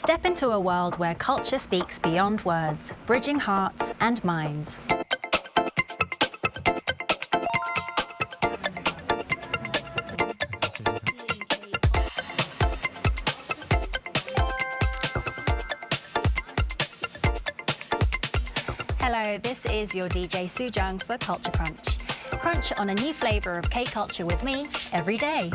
Step into a world where culture speaks beyond words, bridging hearts and minds. Hello, this is your DJ Soojung for Culture Crunch. Crunch on a new flavour of K-culture with me every day.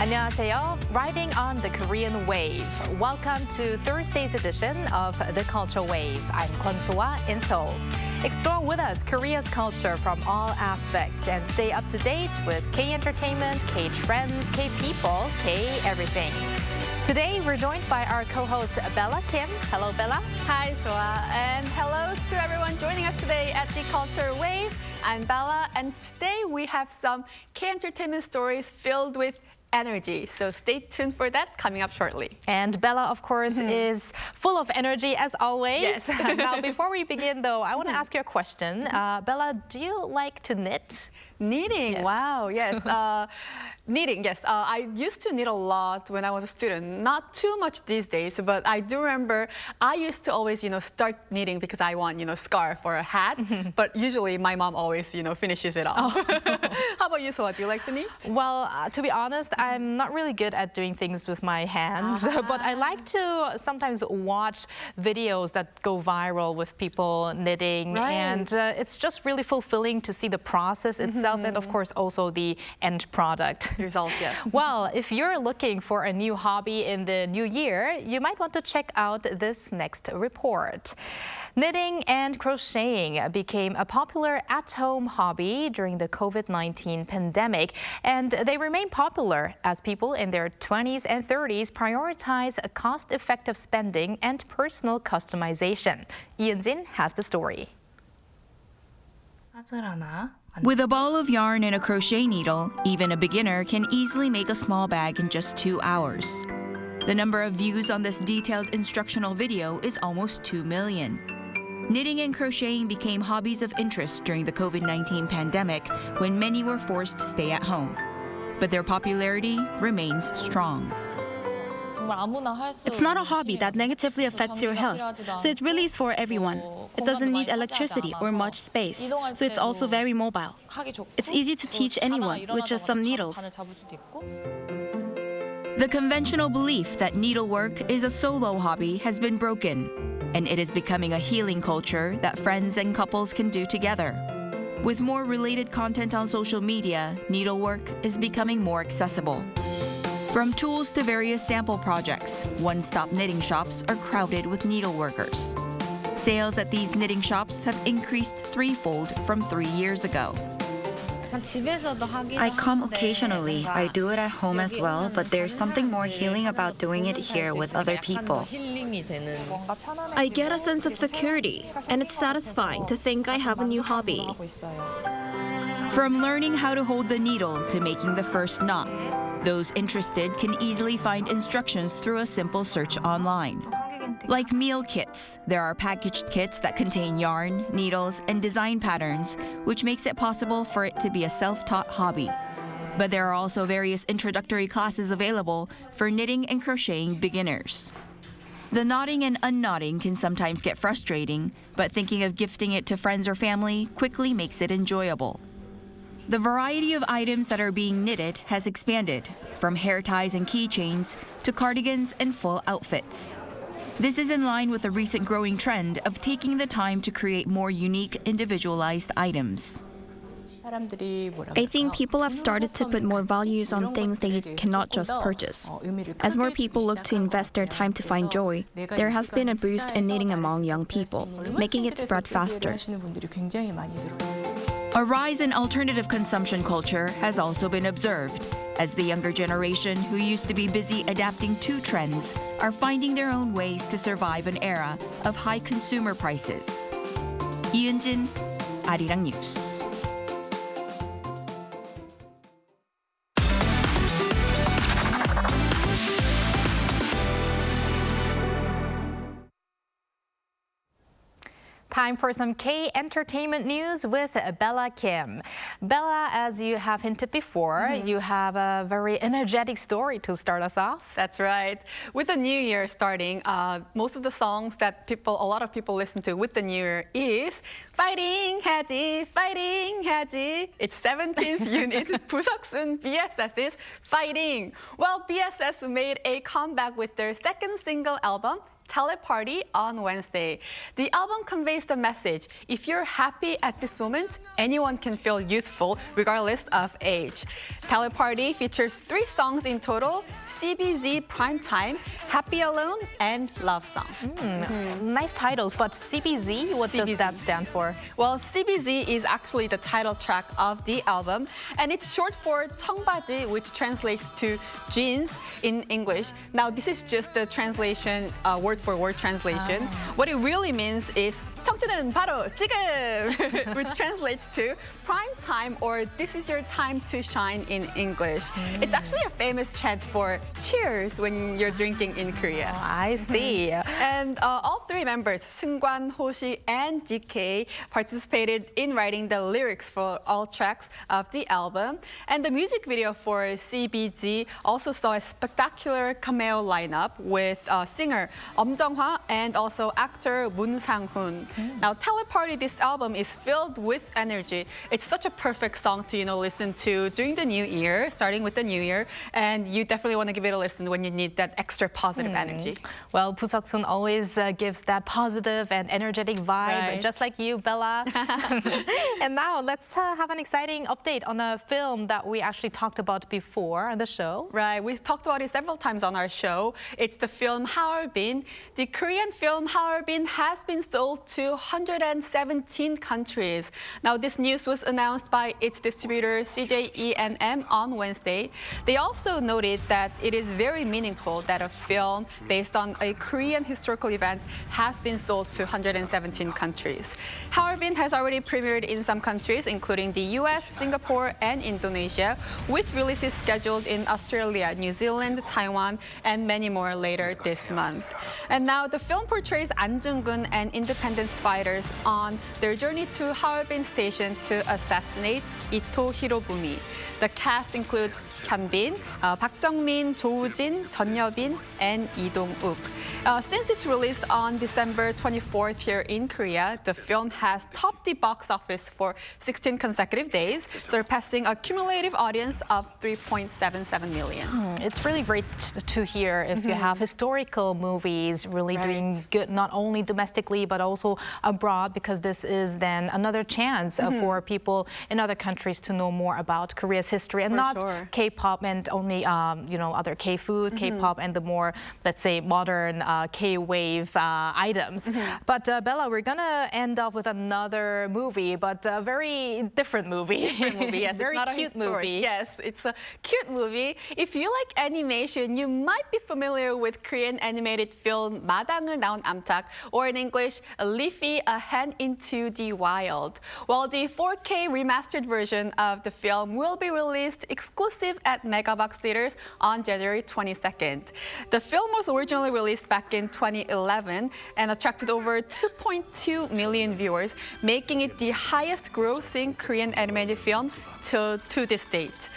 안녕하세요. Riding on the Korean wave. Welcome to Thursday's edition of The Culture Wave. I'm Kwon So-ah in Seoul. Explore with us Korea's culture from all aspects and stay up to date with K-entertainment, K-trends, K-people, K-everything. Today, we're joined by our co-host, Bella Kim. Hello, Bella. Hi, Soa, and hello to everyone joining us today at The Culture Wave. I'm Bella, and today we have some K-entertainment stories filled with energy. So stay tuned for that coming up shortly. And Bella, of course, is full of energy as always. Yes. Now, before we begin, though, I want to ask you a question. Bella, do you like to knit? Knitting, Yes. wow, yes. Knitting, yes. I used to knit a lot when I was a student. Not too much these days, but I do remember I used to always, start knitting because I want, scarf or a hat. But usually my mom always, finishes it off. How about you, Soa? Do you like to knit? Well, to be honest, I'm not really good at doing things with my hands, but I like to sometimes watch videos that go viral with people knitting. Right. And it's just really fulfilling to see the process itself and, of course, also the end product. Result, yeah. Well, if you're looking for a new hobby in the new year, you might want to check out this next report. Knitting and crocheting became a popular at-home hobby during the COVID-19 pandemic, and they remain popular as people in their 20s and 30s prioritize cost-effective spending and personal customization. Ian-jin has the story. With a ball of yarn and a crochet needle, even a beginner can easily make a small bag in just 2 hours. The number of views on this detailed instructional video is almost 2 million. Knitting and crocheting became hobbies of interest during the COVID-19 pandemic when many were forced to stay at home. But their popularity remains strong. It's not a hobby that negatively affects your health, so it really is for everyone. It doesn't need electricity or much space, so it's also very mobile. It's easy to teach anyone with just some needles. The conventional belief that needlework is a solo hobby has been broken, and it is becoming a healing culture that friends and couples can do together. With more related content on social media, needlework is becoming more accessible. From tools to various sample projects, one-stop knitting shops are crowded with needleworkers. Sales at these knitting shops have increased threefold from 3 years ago. I come occasionally. I do it at home as well, but there's something more healing about doing it here with other people. I get a sense of security, and it's satisfying to think I have a new hobby. From learning how to hold the needle to making the first knot, those interested can easily find instructions through a simple search online. Like meal kits, there are packaged kits that contain yarn, needles, and design patterns, which makes it possible for it to be a self-taught hobby. But there are also various introductory classes available for knitting and crocheting beginners. The knotting and unknotting can sometimes get frustrating, but thinking of gifting it to friends or family quickly makes it enjoyable. The variety of items that are being knitted has expanded, from hair ties and keychains to cardigans and full outfits. This is in line with the recent growing trend of taking the time to create more unique, individualized items. I think people have started to put more values on things they cannot just purchase. As more people look to invest their time to find joy, there has been a boost in knitting among young people, making it spread faster. A rise in alternative consumption culture has also been observed, as the younger generation who used to be busy adapting to trends are finding their own ways to survive an era of high consumer prices. 이은진, Arirang News. Time for some K-entertainment news with Bella Kim. Bella, as you have hinted before, you have a very energetic story to start us off. That's right. With the new year starting, most of the songs that a lot of people listen to with the new year is Fighting 해야지, Fighting 해야지. It's 17th unit 부석순 BSS's Fighting. Well, BSS made a comeback with their second single album, TELEPARTY, on Wednesday. The album conveys the message: if you're happy at this moment, anyone can feel youthful regardless of age. TELEPARTY features 3 songs in total: CBZ Primetime, Happy Alone, and Love Song. Nice titles, but CBZ, what does that stand for? Well, CBZ is actually the title track of the album, and it's short for 청바지, which translates to jeans in English. Now, this is just the translation, word-for-word translation. What it really means is 청춘은 바로 지금, which translates to prime time, or this is your time to shine in English. It's actually a famous chant for cheers when you're drinking in Korea. I see. And all 3 members, Seungkwan, Hoshi, and GK, participated in writing the lyrics for all tracks of the album. And the music video for CBZ also saw a spectacular cameo lineup with singer Om Jung-hwa and also actor Moon Sang-hoon. Now, TELEPARTY, this album is filled with energy. It's such a perfect song to, listen to during the new year, starting with the new year. And you definitely want to give it a listen when you need that extra positive energy. Well, Buseok-sun always gives that positive and energetic vibe, just like you, Bella. And now let's have an exciting update on a film that we actually talked about before on the show. Right, we talked about it several times on our show. It's the film Harbin. The Korean film Harbin has been sold to 117 countries. Now, this news was announced by its distributor CJENM on Wednesday. They also noted that it is very meaningful that a film based on a Korean historical event has been sold to 117 countries. Harbin has already premiered in some countries, including the US, Singapore, and Indonesia, with releases scheduled in Australia, New Zealand, Taiwan, and many more later this month. And now the film portrays An Jung-gun and independence fighters on their journey to Harbin Station to assassinate Ito Hirobumi. The cast include Hyunbin, Park Jung-min, Jo Woo-jin, Jeon Yeo-bin, and Lee Dong-wook. Since its release on December 24th here in Korea, the film has topped the box office for 16 consecutive days, surpassing a cumulative audience of 3.77 million. It's really great to hear if you have historical movies really doing good, not only domestically, but also abroad, because this is then another chance for people in other countries to know more about Korea's history, and not K-pop and only other K-food, K-pop, and the more, let's say, modern K-wave items. But Bella, we're gonna end off with another movie, but a very different movie. Yes, very it's not cute a movie. Yes, it's a cute movie. If you like animation, you might be familiar with Korean animated film 마당을 나온 암탉, or in English, Leafy, A Hand into the Wild. Well, the 4K remastered version of the film will be released exclusive at Megabox theaters on January 22nd. The film was originally released back in 2011 and attracted over 2.2 million viewers, making it the highest grossing Korean animated film to this date.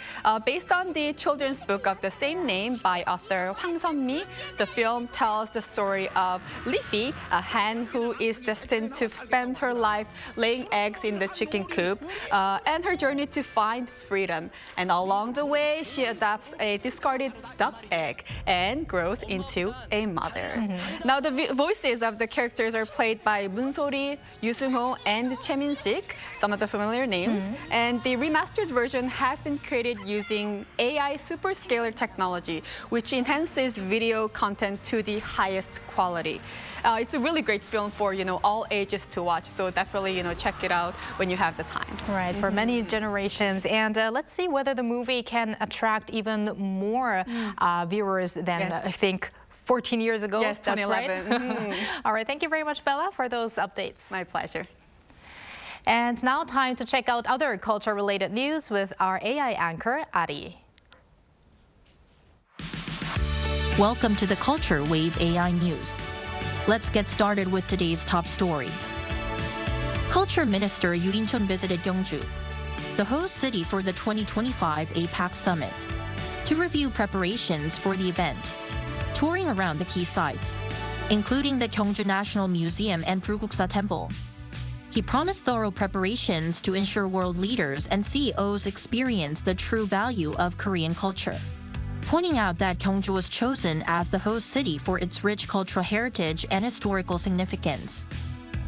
Based on the children's book of the same name by author Hwang Sun-mi, the film tells the story of Leafy, a hen who is destined to spend her life laying eggs in the chicken coop, and her journey to find freedom. And along the way, she adopts a discarded duck egg and grows into a mother. Now, the voices of the characters are played by Moon So-ri, Yoo Sung-ho, and Choi Min-sik, some of the familiar names. And the remastered version has been created using AI superscalar technology, which enhances video content to the highest quality. It's a really great film for all ages to watch, so definitely check it out when you have the time. Right, for many generations. And let's see whether the movie can attract even more viewers than I think 14 years ago. Yes, 2011. Right? All right, thank you very much, Bella, for those updates. My pleasure. And now time to check out other culture-related news with our AI anchor, Ari. Welcome to the Culture Wave AI News. Let's get started with today's top story. Culture Minister Yoo In-chun visited Gyeongju, the host city for the 2025 APAC Summit, to review preparations for the event, touring around the key sites, including the Gyeongju National Museum and Bulguksa Temple. He promised thorough preparations to ensure world leaders and CEOs experience the true value of Korean culture, pointing out that Gyeongju was chosen as the host city for its rich cultural heritage and historical significance.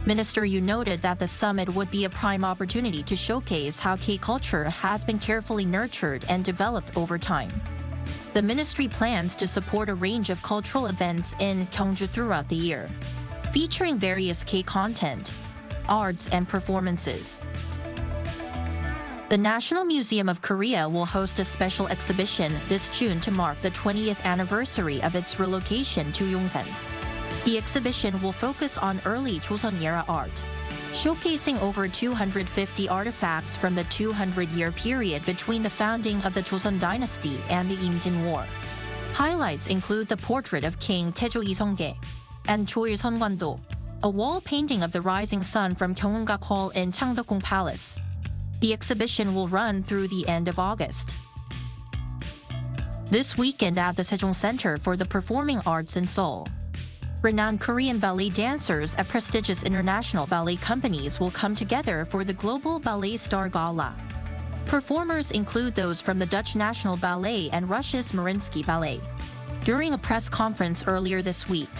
Minister Yoo noted that the summit would be a prime opportunity to showcase how K-culture has been carefully nurtured and developed over time. The ministry plans to support a range of cultural events in Gyeongju throughout the year, featuring various K-content, arts, and performances. The National Museum of Korea will host a special exhibition this June to mark the 20th anniversary of its relocation to Yongsan. The exhibition will focus on early Joseon-era art, showcasing over 250 artifacts from the 200-year period between the founding of the Joseon dynasty and the Imjin War. Highlights include the portrait of King Taejo Iseonggae and Choil Seongwando, a wall painting of the rising sun from Gyeonggak Hall in Changdeokgung Palace. The exhibition will run through the end of August. This weekend at the Sejong Center for the Performing Arts in Seoul, renowned Korean ballet dancers at prestigious international ballet companies will come together for the Global Ballet Star Gala. Performers include those from the Dutch National Ballet and Russia's Mariinsky Ballet. During a press conference earlier this week,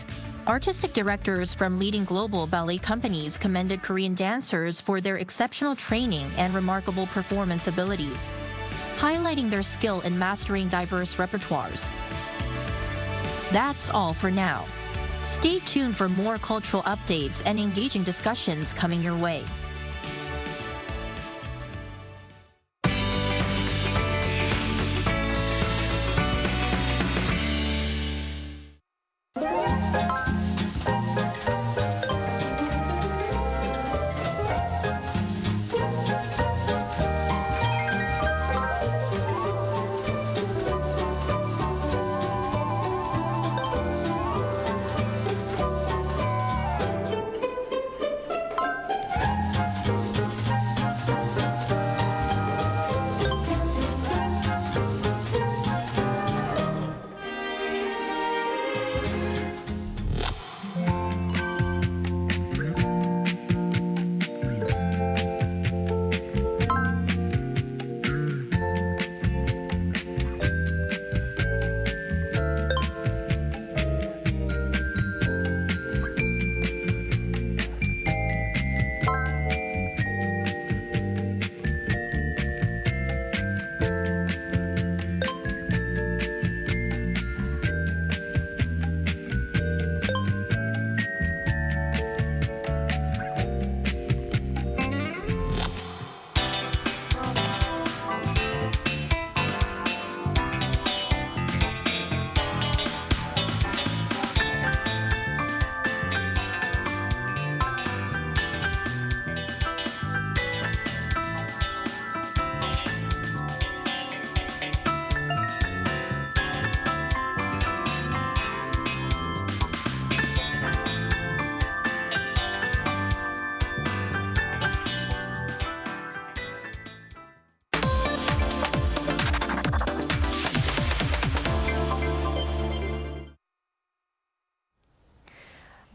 artistic directors from leading global ballet companies commended Korean dancers for their exceptional training and remarkable performance abilities, highlighting their skill in mastering diverse repertoires. That's all for now. Stay tuned for more cultural updates and engaging discussions coming your way.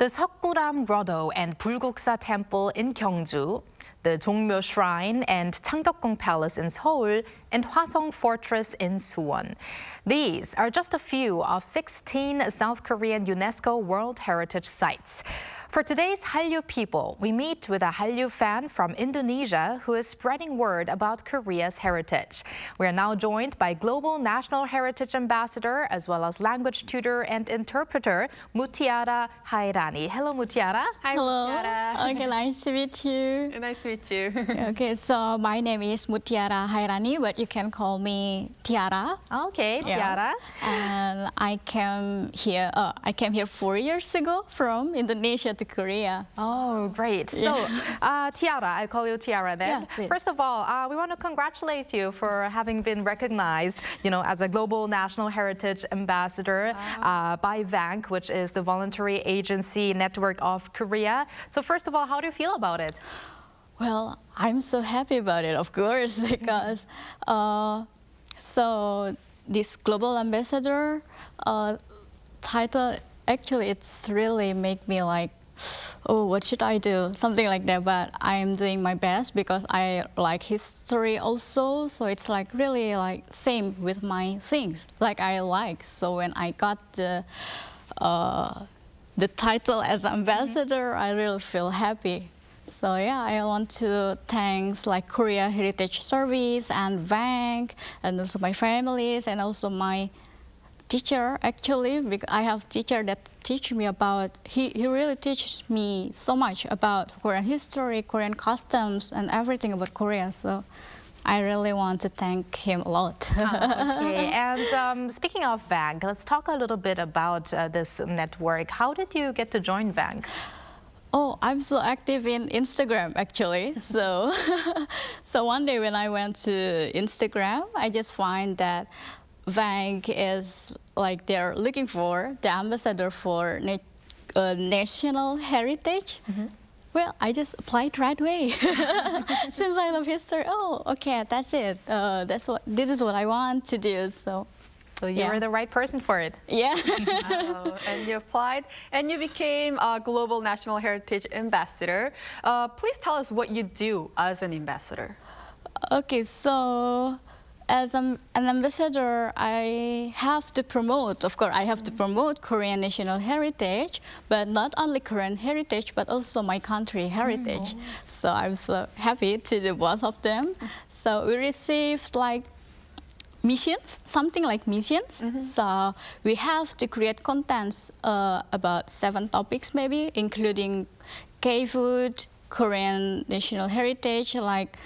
The Seokguram Grotto and Bulguksa Temple in Gyeongju, the Jongmyo Shrine and Changdeokgung Palace in Seoul, and Hwasong Fortress in Suwon. These are just a few of 16 South Korean UNESCO World Heritage Sites. For today's Hallyu People, we meet with a Hallyu fan from Indonesia who is spreading word about Korea's heritage. We are now joined by Global National Heritage Ambassador as well as language tutor and interpreter Mutiara Hairani. Hello, Mutiara. Hi, Hello. Mutiara. Okay, nice to meet you. Nice to meet you. Okay, so my name is Mutiara Hairani, but you can call me Tiara. Okay, Tiara. And I came here 4 years ago from Indonesia to Korea. Oh, great. So, Tiara, I call you Tiara then. Yeah, please. First of all, we want to congratulate you for having been recognized, as a Global National Heritage Ambassador by VANK, which is the Voluntary Agency Network of Korea. So first of all, how do you feel about it? Well, I'm so happy about it, of course, because so this Global Ambassador title, actually, it's really make me like, oh, what should I do? Something like that, but I'm doing my best because I like history also, so it's like really like same with my things, like I like. So when I got the title as ambassador, I really feel happy. So yeah, I want to thank like Korea Heritage Service and VANK and also my families and also my teacher, actually, because I have teacher that teach me about, he really teaches me so much about Korean history, Korean customs, and everything about Korea. So I really want to thank him a lot. Okay, and speaking of VANK, let's talk a little bit about this network. How did you get to join VANK? Oh, I'm so active in Instagram, actually. So, so one day when I went to Instagram, I just find that VANK is like they're looking for the ambassador for national heritage. Well, I just applied right away. Since I love history, oh, okay, that's it. This is what I want to do. So you were the right person for it. Yeah. And you applied and you became a Global National Heritage Ambassador. Please tell us what you do as an ambassador. Okay, so as an ambassador, I have to promote, of course, I have to promote Korean national heritage, but not only Korean heritage, but also my country heritage. So I'm so happy to do both of them. So we received like missions, something like missions. So we have to create contents about 7 topics maybe, including K-food, Korean national heritage, like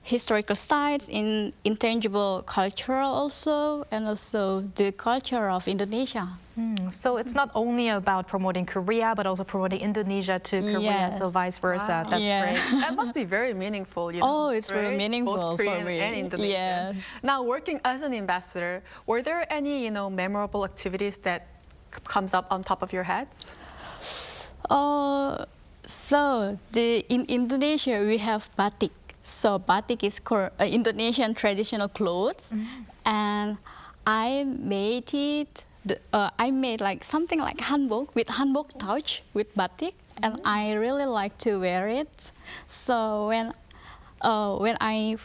historical sites, in intangible culture also, and also the culture of Indonesia. So it's not only about promoting Korea, but also promoting Indonesia to Korea, Yes. so vice versa. Wow. That's Yeah. great. That must be very meaningful, Oh, it's really right? meaningful Both for Korean me. and Indonesian. Yes. Now, working as an ambassador, were there any, memorable activities that comes up on top of your heads? So in Indonesia we have batik. So batik is Indonesian traditional clothes, and I made it. I made like something like hanbok with hanbok touch with batik, and I really like to wear it. So when I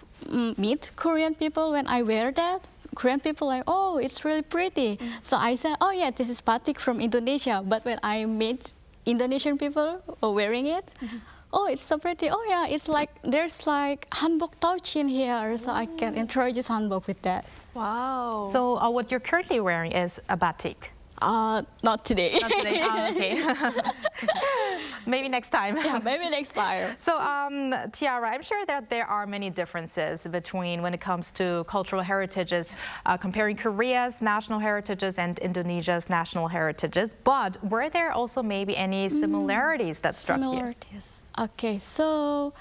meet Korean people, when I wear that, Korean people like, oh, it's really pretty. So I said, oh yeah, this is batik from Indonesia. But when I meet Indonesian people wearing it, oh, it's so pretty. Oh yeah, it's like there's like hanbok touch in here, so I can introduce hanbok with that. Wow. So what you're currently wearing is a batik. Not today. Not today. Okay. Maybe next time. Yeah, maybe next time. So, Tiara, I'm sure that there are many differences between when it comes to cultural heritages, comparing Korea's national heritages and Indonesia's national heritages. But were there also maybe any similarities that struck you? Similarities. Okay, so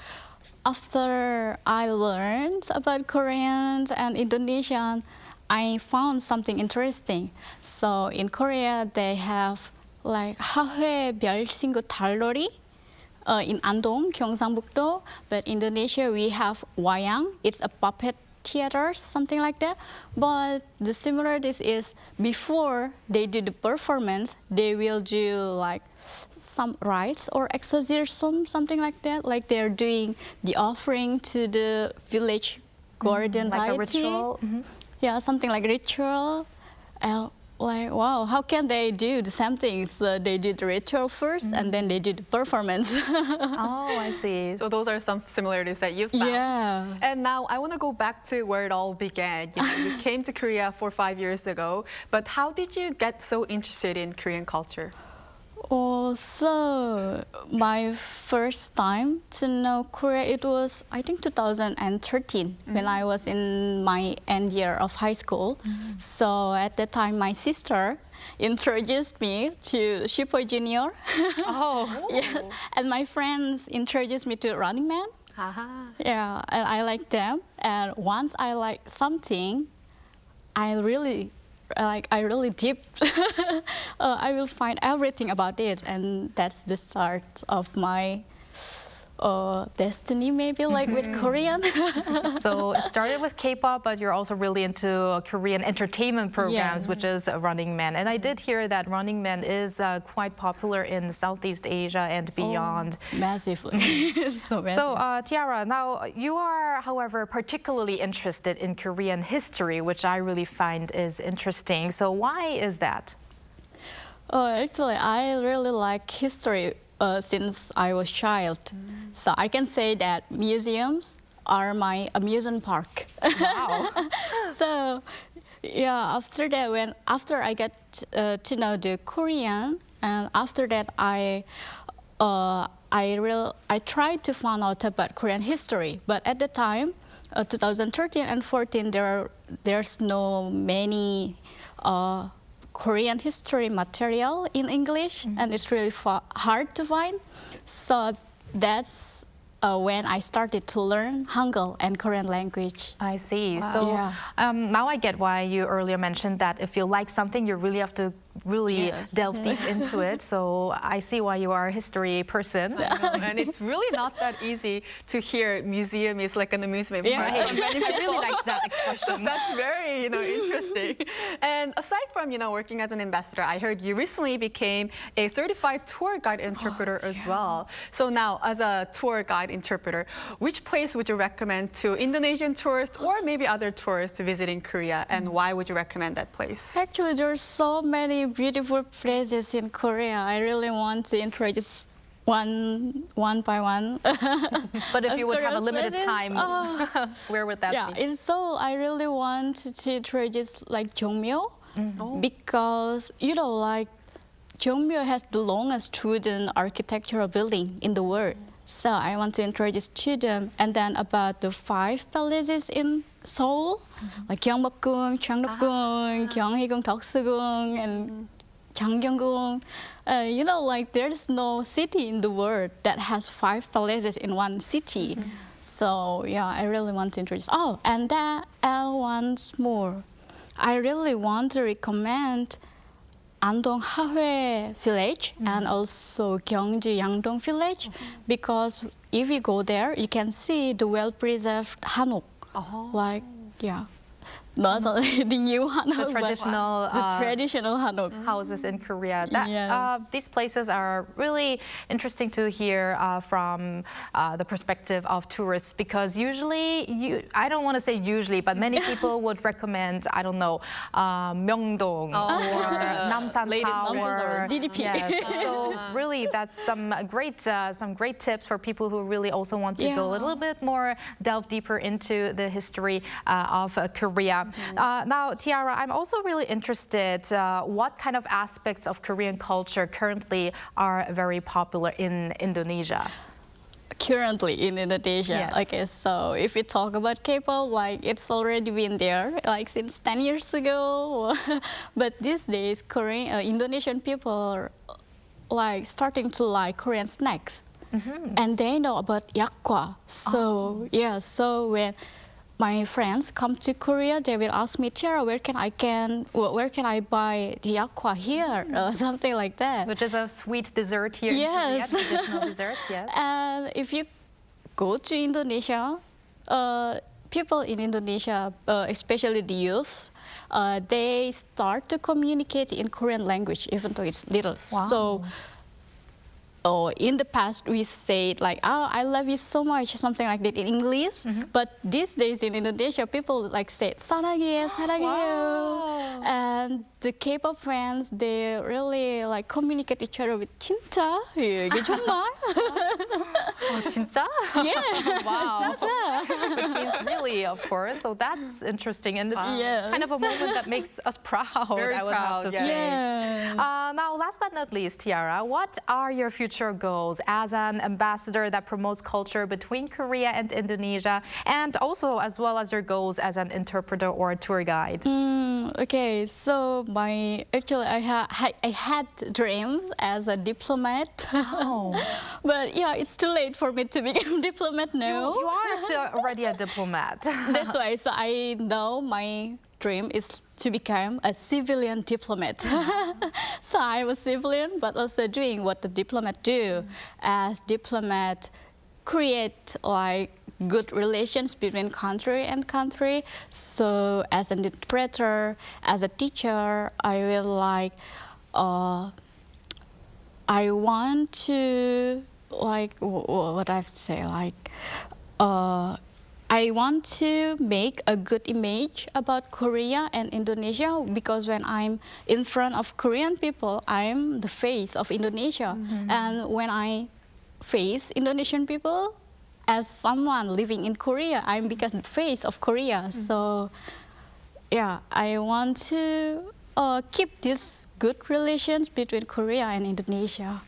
after I learned about Koreans and Indonesian, I found something interesting. So in Korea, they have like 하회 별신구 달놀이 in Andong, Gyeongsang-bukdo. But Indonesia, we have wayang. It's a puppet theaters, something like that. But the similarities is before they do the performance, they will do like some rites or exorcism, something like that. Like they're doing the offering to the village garden like deity. a ritual. Yeah, something like ritual. And like, wow, how can they do the same things? They do the ritual first and then they do the performance. Oh, I see. So those are some similarities that you found. Yeah. And now I want to go back to where it all began. You came to Korea 4 or 5 years ago, but how did you get so interested in Korean culture? Also, my first time to know Korea, it was, I think, 2013, when I was in my end year of high school. So at that time, my sister introduced me to Super Junior. Oh. Yeah. And my friends introduced me to Running Man. Yeah, and I like them. And once I like something, I really deep. I will find everything about it, and that's the start of my destiny, maybe, like with Korean. So it started with K-pop, but you're also really into Korean entertainment programs, Yes. which is Running Man. And I did hear that Running Man is quite popular in Southeast Asia and beyond. Massively. So massive. So, Tiara, now you are, however, particularly interested in Korean history, which I really find is interesting. So why is that? Actually, I really like history since I was a child. So I can say that museums are my amusement park. Wow. So, yeah, after that, after I get to know the Korean, and after that I tried to find out about Korean history. But at the time, 2013 and 14, there's no many Korean history material in English, and it's really hard to find. So that's when I started to learn Hangul and Korean language. I see. Wow. So Yeah. now I get why you earlier mentioned that if you like something, you really have to delve deep into it. So I see why you are a history person. And it's really not that easy to hear museum is like an amusement park. I really liked that expression. That's very, interesting. And aside from, working as an ambassador, I heard you recently became a certified tour guide interpreter as well. So now, as a tour guide interpreter, which place would you recommend to Indonesian tourists or maybe other tourists visiting Korea, and why would you recommend that place? Actually, there's so many beautiful places in Korea. I really want to introduce one by one. But if you would have a limited places, time, where would that be? In Seoul, I really want to introduce like Jongmyo, because like Jongmyo has the longest wooden architectural building in the world. So I want to introduce to them. And then about the 5 palaces in Seoul, like Gyeongbokgung, Cheongdokgung, Gyeonghigung, Deoksugung, and Changgyeonggung. Like there's no city in the world that has 5 palaces in one city. So yeah, I really want to introduce. Oh, and once more, I really want to recommend Andong Hahue village and also Gyeongju Yangdong village, because if you go there, you can see the well-preserved hanok. Like, yeah, not only the new hanok, traditional, but the traditional hanok houses in Korea. Yes. These places are really interesting to hear from the perspective of tourists, because usually, I don't want to say usually, but many people would recommend, I don't know, Myeongdong or Namsan Tower. DDP. Yes. So really, that's some great tips for people who really also want to go a little bit more, delve deeper into the history of Korea. Now, Tiara, I'm also really interested what kind of aspects of Korean culture currently are very popular in Indonesia? Currently in Indonesia. Yes. Okay, so if we talk about K-pop, like it's already been there like since 10 years ago. But these days, Indonesian people are like starting to like Korean snacks. And they know about yakgwa. So so when my friends come to Korea, they will ask me, Tiara, where can I buy the yakgwa here, or something like that. Which is a sweet dessert here in Korea, traditional dessert, yes. And if you go to Indonesia, people in Indonesia, especially the youth, they start to communicate in Korean language, even though it's little. Wow. So, in the past, we say like, "Oh, I love you so much," something like that in English. But these days in Indonesia, people like say "사랑해, 사랑해요," and the K-pop fans, they really like communicate each other with "진짜," 이게 정말. 진짜? Yeah. Wow. 진짜. Which means really, of course. So that's interesting, and it's Yes. kind of a moment that makes us proud. Very I would have to proud, yeah. say. Yeah. Now, last but not least, Tiara, what are your future goals as an ambassador that promotes culture between Korea and Indonesia, and also as well as your goals as an interpreter or a tour guide? Okay, so I had dreams as a diplomat, but yeah, it's too late for me to become diplomat now. You are actually already a diplomat. That's why. So I know my dream is to become a civilian diplomat. So I'm a civilian, but also doing what the diplomat do. As diplomat, create like good relations between country and country. So as an interpreter, as a teacher, I will like, I want to like, what I have to say, like, I want to make a good image about Korea and Indonesia, because when I'm in front of Korean people, I'm the face of Indonesia. And when I face Indonesian people, as someone living in Korea, I'm become the face of Korea. So yeah, I want to keep these good relations between Korea and Indonesia.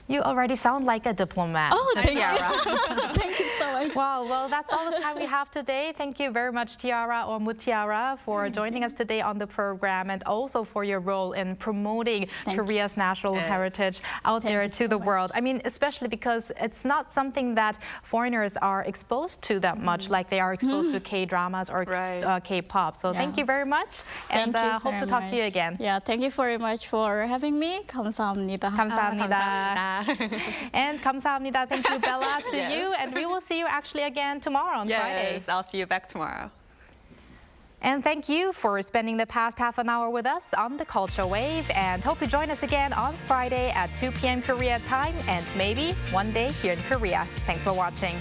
You already sound like a diplomat. Oh, thank Tiara. you. Thank you so much. Wow, well, that's all the time we have today. Thank you very much, Tiara or Mutiara, for joining us today on the program, and also for your role in promoting Korea's national heritage out there to the world. I mean, especially because it's not something that foreigners are exposed to that much, like they are exposed to K-dramas or K-pop. So thank you very much, and hope to talk to you again. Yeah, thank you very much for having me. 감사합니다. 감사합니다. And 감사합니다. Thank you, Bella, to you. And we will see you actually again tomorrow on Friday. Yes, I'll see you back tomorrow. And thank you for spending the past half an hour with us on the Culture Wave. And hope you join us again on Friday at 2 p.m. Korea time, and maybe one day here in Korea. Thanks for watching.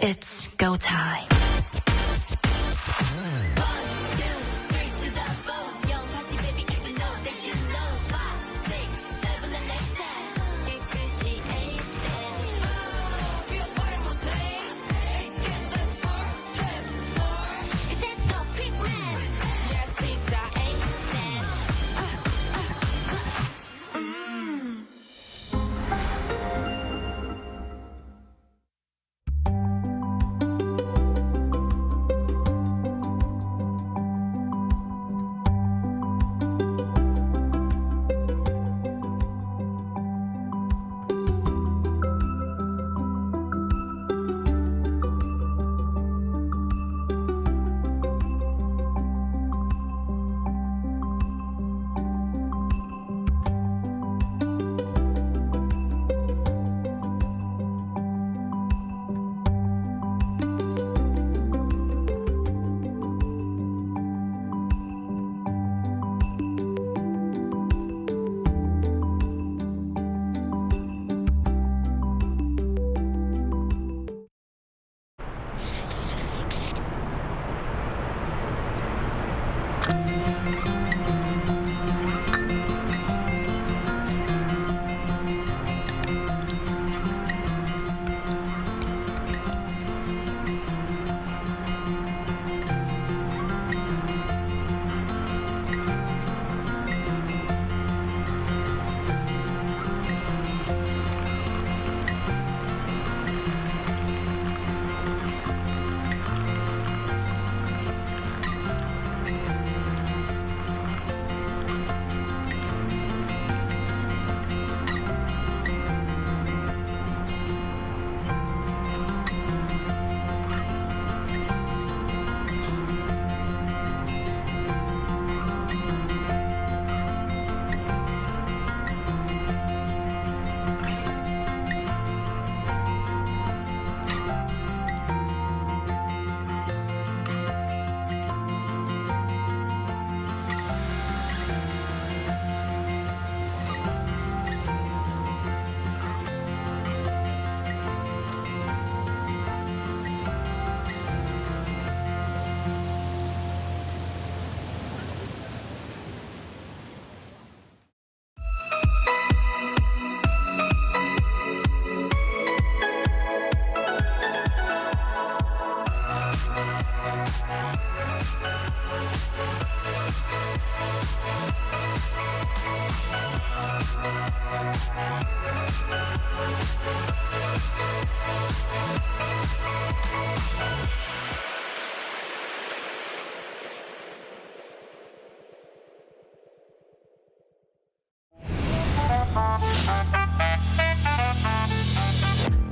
It's go time.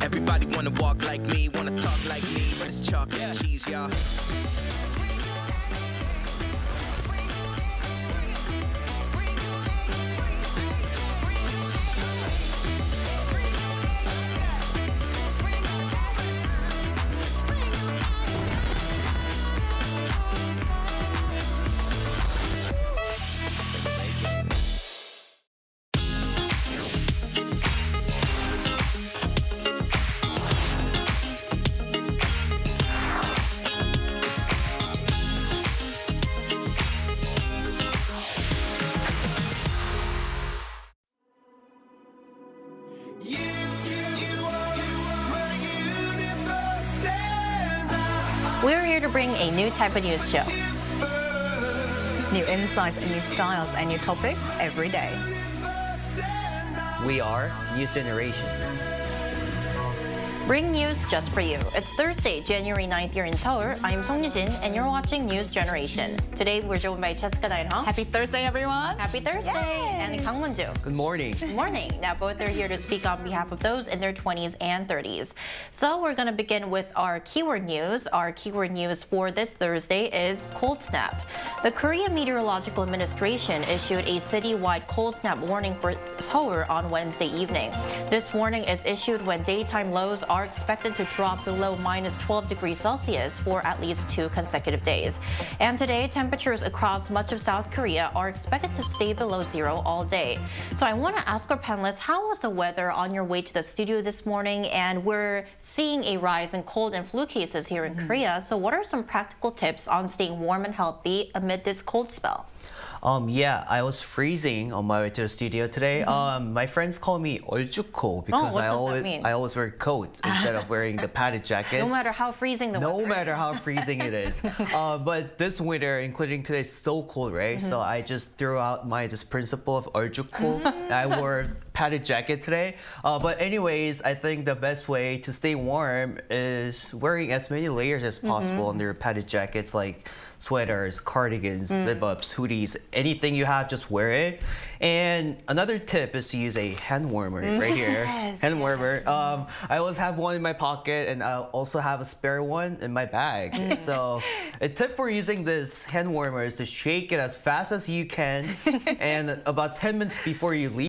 Everybody wanna walk like me, wanna talk like me, but it's chalk and cheese, y'all. We're here to bring a new type of news show. New insights and new styles and new topics every day. We are News Generation. Bring news just for you. It's Thursday, January 9th here in Seoul. I'm Song Yujin and you're watching News Generation. Today we're joined by Jessica Dainhong. Happy Thursday, everyone. Happy Thursday. Yay. And Kang Won-ju. Good morning. Good morning. Now both are here to speak on behalf of those in their 20s and 30s. So we're going to begin with our keyword news. Our keyword news for this Thursday is cold snap. The Korea Meteorological Administration issued a citywide cold snap warning for Seoul on Wednesday evening. This warning is issued when daytime lows are expected to drop below minus 12 degrees Celsius for at least 2 consecutive days. And today, temperatures across much of South Korea are expected to stay below zero all day. So I want to ask our panelists, how was the weather on your way to the studio this morning? And we're seeing a rise in cold and flu cases here in Korea. So what are some practical tips on staying warm and healthy amid this cold spell? Yeah, I was freezing on my way to the studio today. My friends call me 얼죽코 because what does that mean? I always wear coats instead of wearing the padded jackets. No matter how freezing the weather. No matter how freezing it is. But this winter, including today, is so cold, right? So I just threw out my principle of 얼죽코. I wore a padded jacket today. But anyways, I think the best way to stay warm is wearing as many layers as possible under padded jackets, like sweaters, cardigans, zip-ups, hoodies, anything you have, just wear it. And another tip is to use a hand warmer right here. Yes. Hand warmer. I always have one in my pocket and I also have a spare one in my bag. So a tip for using this hand warmer is to shake it as fast as you can and about 10 minutes before you leave.